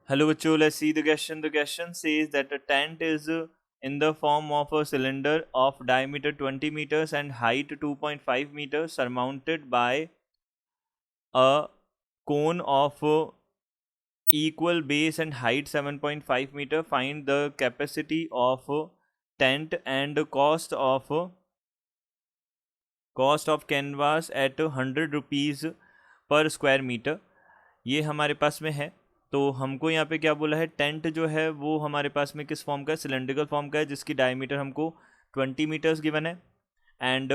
Hello बच्चों, let's see the question. The question says that a tent is in the form of a cylinder of diameter 20 meters and height 2.5 meters surmounted by a cone of equal base and height 7.5 meter. Find the capacity of tent and cost of canvas at 100 rupees पर square metre. ये हमारे पास में है. तो हमको यहाँ पे क्या बोला है, टेंट जो है वो हमारे पास में किस फॉर्म का है, सिलेंड्रिकल फॉर्म का है, जिसकी डायमीटर हमको 20 मीटर्स गिवन है. एंड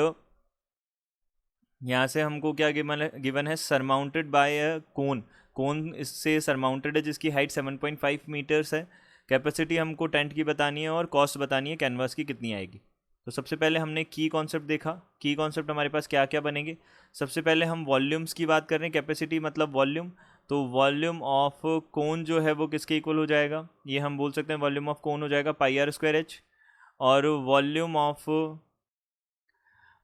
यहाँ से हमको क्या गिवन है, सरमाउंटेड बाय अ कोन. कोन इससे सरमाउंटेड है जिसकी हाइट 7.5 मीटर्स है. कैपेसिटी हमको टेंट की बतानी है और कॉस्ट बतानी है कैनवास की कितनी आएगी. तो सबसे पहले हमने की कॉन्सेप्ट देखा. की कॉन्सेप्ट हमारे पास क्या क्या बनेंगे. सबसे पहले हम वॉल्यूम्स की बात कर रहे हैं. कैपेसिटी मतलब वॉल्यूम. तो वॉल्यूम ऑफ कोन जो है वो किसके इक्वल हो जाएगा, ये हम बोल सकते हैं वॉल्यूम ऑफ कोन हो जाएगा पाई आर स्क्वायर एच. और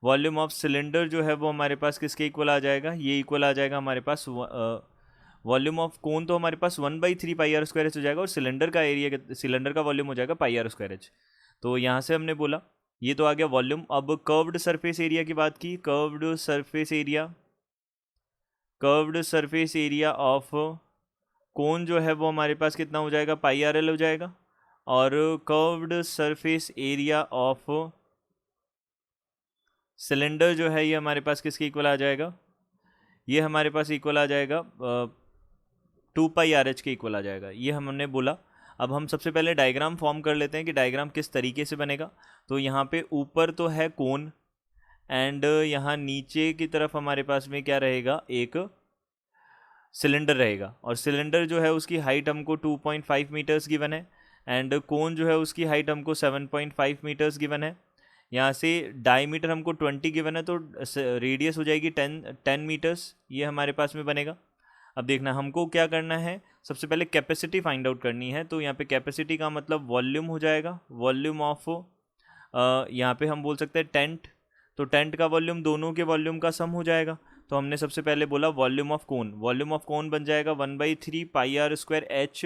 वॉल्यूम ऑफ सिलेंडर जो है वो हमारे पास किसके इक्वल आ जाएगा, ये इक्वल आ जाएगा हमारे पास वॉल्यूम ऑफ कोन तो हमारे पास 1/3 पाई आर स्क्वायर एच हो जाएगा, और सिलेंडर का एरिया, सिलेंडर का वॉल्यूम हो जाएगा पाई आर स्क्वायर एच. तो यहाँ से हमने बोला ये तो आ गया वॉल्यूम. अब कर्व्ड सरफेस एरिया की बात की. कर्व्ड सरफेस एरिया ऑफ कोन जो है वो हमारे पास कितना हो जाएगा, पाई आर एल हो जाएगा. और curved surface area of cylinder जो है ये हमारे पास किसके इक्वल आ जाएगा, ये हमारे पास इक्वल आ जाएगा 2πRh के इक्वल आ जाएगा. ये हमने बोला. अब हम सबसे पहले डायग्राम फॉर्म कर लेते हैं कि डायग्राम किस तरीके से बनेगा. तो यहाँ पे ऊपर तो है कोन, एंड यहाँ नीचे की तरफ हमारे पास में क्या रहेगा, एक सिलेंडर रहेगा. और सिलेंडर जो है उसकी हाइट हमको 2.5 मीटर्स गिवन है, एंड कोन जो है उसकी हाइट हमको 7.5 मीटर्स गिवन है. यहाँ से डायमीटर हमको 20 गिवन है, तो रेडियस हो जाएगी 10 मीटर्स. ये हमारे पास में बनेगा. अब देखना हमको क्या करना है, सबसे पहले कैपेसिटी फाइंड आउट करनी है. तो यहाँ पे कैपेसिटी का मतलब वॉल्यूम हो जाएगा, वॉल्यूम ऑफ यहाँ पे हम बोल सकते हैं टेंट. तो टेंट का वॉल्यूम दोनों के वॉल्यूम का सम हो जाएगा. तो हमने सबसे पहले बोला volume of cone. Volume of cone बन जाएगा 1/3 पाई आर स्क्वायर एच,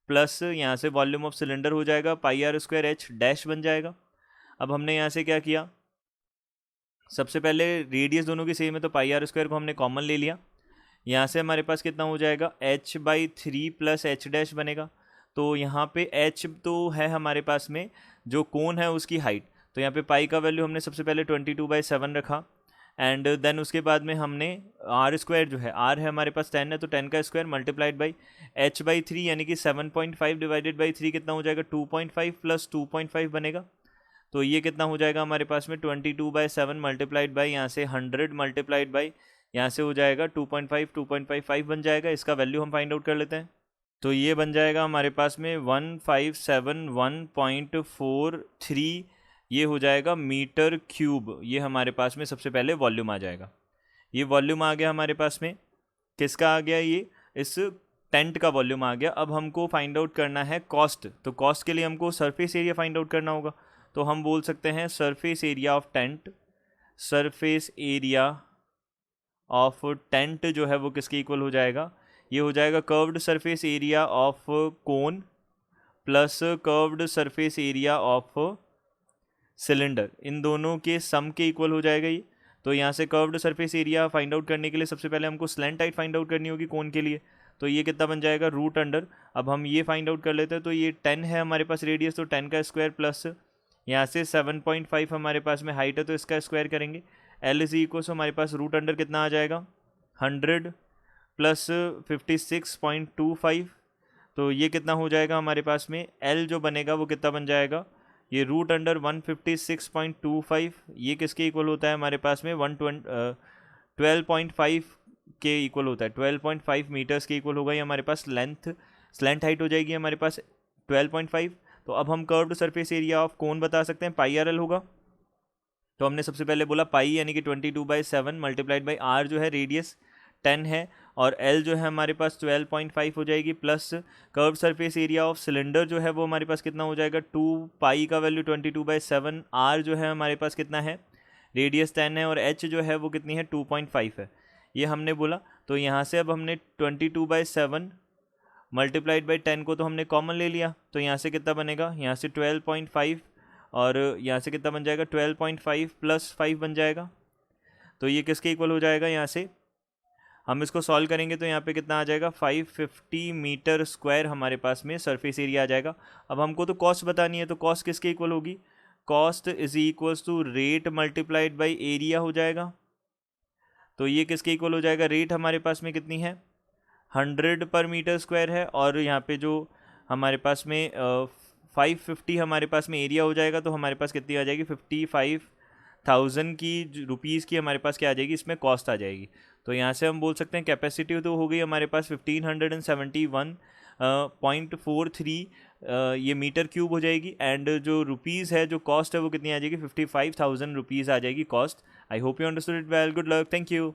प्लस यहाँ से वॉल्यूम ऑफ सिलेंडर हो जाएगा पाई आर स्क्वायर एच डैश बन जाएगा. अब हमने यहाँ से क्या किया, सबसे पहले रेडियस दोनों की सेम है तो पाई आर स्क्वायर को हमने कॉमन ले लिया. यहाँ से हमारे पास कितना हो जाएगा, h/3 प्लस एच डैश बनेगा. तो यहाँ पे h तो है हमारे पास में जो कोन है उसकी हाइट. तो यहाँ पे पाई का वैल्यू हमने सबसे पहले 22/7 रखा. एंड देन उसके बाद में हमने आर स्क्वायर जो है, आर है हमारे पास 10 है, तो 10 का स्क्वायर मल्टीप्लाइड बाई h/3 यानी कि 7.5 डिवाइडेड बाई 3 कितना हो जाएगा, 2.5 प्लस 2.5 बनेगा. तो ये कितना हो जाएगा हमारे पास में 22/7 मल्टीप्लाइड बाई यहाँ से 100 मल्टीप्लाइड बाई यहाँ से हो जाएगा 2.5 बन जाएगा. इसका वैल्यू हम फाइंड आउट कर लेते हैं. तो ये बन जाएगा हमारे पास में 1571.43, ये हो जाएगा मीटर क्यूब. ये हमारे पास में सबसे पहले वॉल्यूम आ जाएगा. ये वॉल्यूम आ गया हमारे पास में, किसका आ गया, ये इस टेंट का वॉल्यूम आ गया. अब हमको फाइंड आउट करना है कॉस्ट. तो कॉस्ट के लिए हमको सरफेस एरिया फाइंड आउट करना होगा. तो हम बोल सकते हैं surface area of tent, surface area of tent जो है वो किसके इक्वल हो जाएगा, ये हो जाएगा curved surface area of cone plus curved surface area of cylinder. इन दोनों के सम के इक्वल हो जाएगा ये. तो यहाँ से curved surface area find out करने के लिए सबसे पहले हमको स्लैंट हाइट फाइंड आउट करनी होगी कोन के लिए. तो ये कितना बन जाएगा, रूट अंडर. अब हम ये फाइंड आउट कर लेते हैं. तो ये 10 है हमारे पास रेडियस, तो 10 का स्क्वायर प्लस यहाँ से 7.5 हमारे पास में हाइट है, तो इसका स्क्वायर करेंगे. एल इज इक्वल से हमारे पास रूट अंडर कितना आ जाएगा, 100 प्लस 56.25. तो ये कितना हो जाएगा हमारे पास में, एल जो बनेगा वो कितना बन जाएगा, ये रूट अंडर 156.25. ये किसके इक्वल होता है हमारे पास में 12.5 के इक्वल होता है. 12.5 मीटर्स के इक्वल होगा ये हमारे पास. स्लैंट हाइट हो जाएगी हमारे पास 12.5. तो अब हम कर्व्ड सरफेस एरिया ऑफ कोन बता सकते हैं, पाई आर एल होगा. तो हमने सबसे पहले बोला पाई यानी कि 22/7 मल्टीप्लाइड बाई आर जो है रेडियस 10 है, और एल जो है हमारे पास 12.5 हो जाएगी, plus curve surface area of cylinder जो है वो हमारे पास कितना हो जाएगा, 2 पाई का वैल्यू 22/7, आर जो है हमारे पास कितना है, रेडियस 10 है, और एच जो है वो कितनी है 2.5 है. ये हमने बोला. तो यहाँ से अब हमने 22/7 मल्टीप्लाइड बाई 10 को तो हमने कॉमन ले लिया, तो यहाँ से कितना बनेगा, यहाँ से 12.5 और यहाँ से कितना बन जाएगा, 12.5 प्लस 5 बन जाएगा। तो ये किसके इक्वल हो जाएगा, यहाँ से हम इसको सॉल्व करेंगे तो यहाँ पे कितना आ जाएगा, 550 मीटर स्क्वायर हमारे पास में सरफेस एरिया आ जाएगा। अब हमको तो कॉस्ट बतानी है, तो कॉस्ट किसके इक्वल होगी, cost is equals to rate multiplied by area हो जाएगा। तो ये किसके इक्वल हो जाएगा, रेट हमारे पास में कितनी है, 100 पर मीटर स्क्वायर है, और यहाँ पे जो हमारे पास में 550 हमारे पास में एरिया हो जाएगा, तो हमारे पास कितनी आ जाएगी, 55,000 की रुपीज़ की हमारे पास क्या आ जाएगी, इसमें कॉस्ट आ जाएगी। तो यहाँ से हम बोल सकते हैं कैपेसिटी तो हो गई हमारे पास 1571.43 ये मीटर क्यूब हो जाएगी, एंड जो रुपीज़ है, जो कॉस्ट है वो कितनी आ जाएगी, 55,000 रुपीज़ आ जाएगी cost. I hope you understood it well, good luck, thank you.